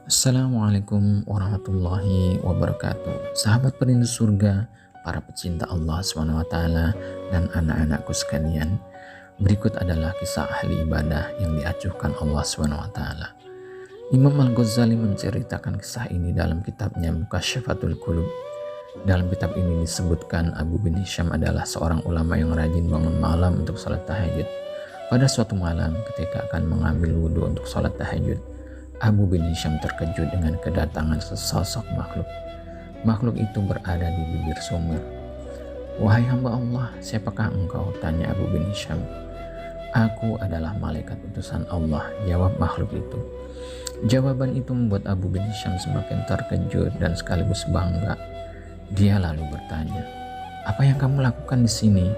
Assalamualaikum warahmatullahi wabarakatuh. Sahabat perindu surga, para pecinta Allah SWT, dan anak-anakku sekalian. Berikut adalah kisah ahli ibadah yang diacuhkan Allah SWT. Imam Al-Ghazali menceritakan kisah ini dalam kitabnya Mukasyfatul Qulub. Dalam kitab ini disebutkan Abu bin Hisham adalah seorang ulama yang rajin bangun malam untuk sholat tahajud. Pada suatu malam ketika akan mengambil wudhu untuk sholat tahajud, Abu bin Hisham terkejut dengan kedatangan sesosok makhluk. Makhluk itu berada di bibir sumur. "Wahai hamba Allah, siapakah engkau?" tanya Abu bin Hisham. "Aku adalah malaikat utusan Allah," jawab makhluk itu. Jawaban itu membuat Abu bin Hisham semakin terkejut dan sekaligus bangga. Dia lalu bertanya, "Apa yang kamu lakukan di sini?"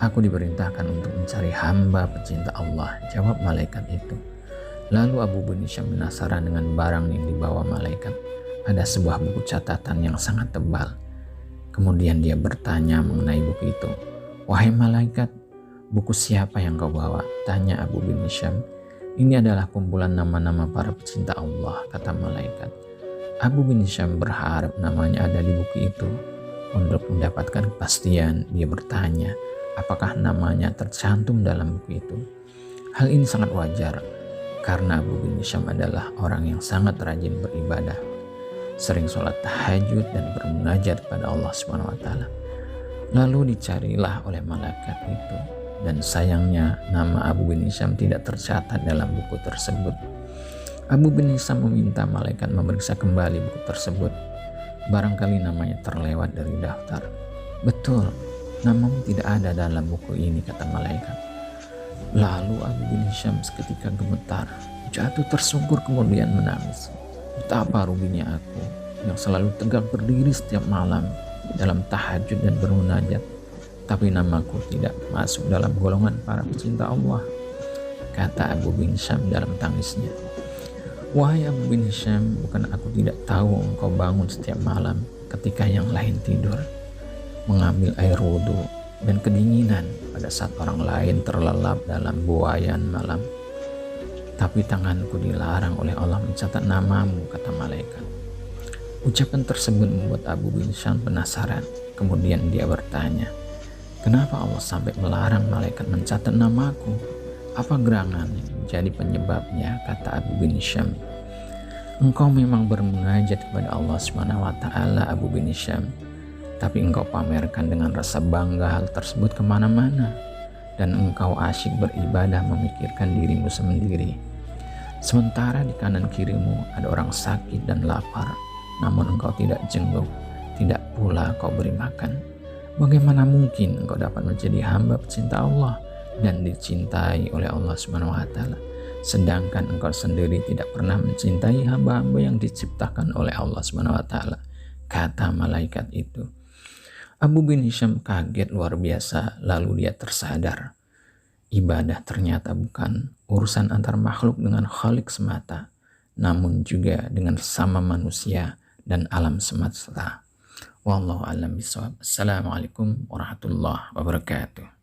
"Aku diperintahkan untuk mencari hamba pecinta Allah," jawab malaikat itu. Lalu Abu bin Hisham penasaran dengan barang yang dibawa malaikat. Ada sebuah buku catatan yang sangat tebal. Kemudian dia bertanya mengenai buku itu. "Wahai malaikat, buku siapa yang kau bawa?" tanya Abu bin Hisham. "Ini adalah kumpulan nama-nama para pecinta Allah," kata malaikat. Abu bin Hisham berharap namanya ada di buku itu. Untuk mendapatkan kepastian, dia bertanya, apakah namanya tercantum dalam buku itu. Hal ini sangat wajar, karena Abu bin Hisham adalah orang yang sangat rajin beribadah, sering sholat tahajud dan bermunajat kepada Allah SWT. Lalu dicarilah oleh malaikat itu, dan sayangnya nama Abu bin Hisham tidak tercatat dalam buku tersebut. Abu bin Hisham meminta malaikat memeriksa kembali buku tersebut. Barangkali namanya terlewat dari daftar. "Betul, namamu tidak ada dalam buku ini," kata malaikat. Lalu Abu bin Hisham seketika gemetar, jatuh tersungkur kemudian menangis. Betapa ruginya aku yang selalu tegak berdiri setiap malam dalam tahajud dan bermunajat, tapi namaku tidak masuk dalam golongan para pecinta Allah, kata Abu bin Hisham dalam tangisnya. "Wahai Abu bin Hisham, bukan aku tidak tahu engkau bangun setiap malam ketika yang lain tidur, mengambil air wudhu dan kedinginan pada saat orang lain terlelap dalam buayan malam. Tapi tanganku dilarang oleh Allah mencatat namamu," kata malaikat. Ucapan tersebut membuat Abu bin Hisham penasaran. Kemudian dia bertanya, "Kenapa Allah sampai melarang malaikat mencatat namaku? Apa gerangan yang menjadi penyebabnya?" kata Abu bin Hisham. "Engkau memang bermunajat kepada Allah SWT, Abu bin Hisham. Tapi engkau pamerkan dengan rasa bangga hal tersebut kemana-mana, dan engkau asyik beribadah memikirkan dirimu sendiri. Sementara di kanan kirimu ada orang sakit dan lapar, namun engkau tidak jenguk, tidak pula kau beri makan. Bagaimana mungkin engkau dapat menjadi hamba pecinta Allah dan dicintai oleh Allah SWT, sedangkan engkau sendiri tidak pernah mencintai hamba-hamba yang diciptakan oleh Allah SWT, kata malaikat itu. Abu bin Hisham kaget luar biasa, lalu dia tersadar. Ibadah ternyata bukan urusan antar makhluk dengan Khalik semata, namun juga dengan sesama manusia dan alam semesta. Wallahu a'lam bishawab. Assalamualaikum warahmatullahi wabarakatuh.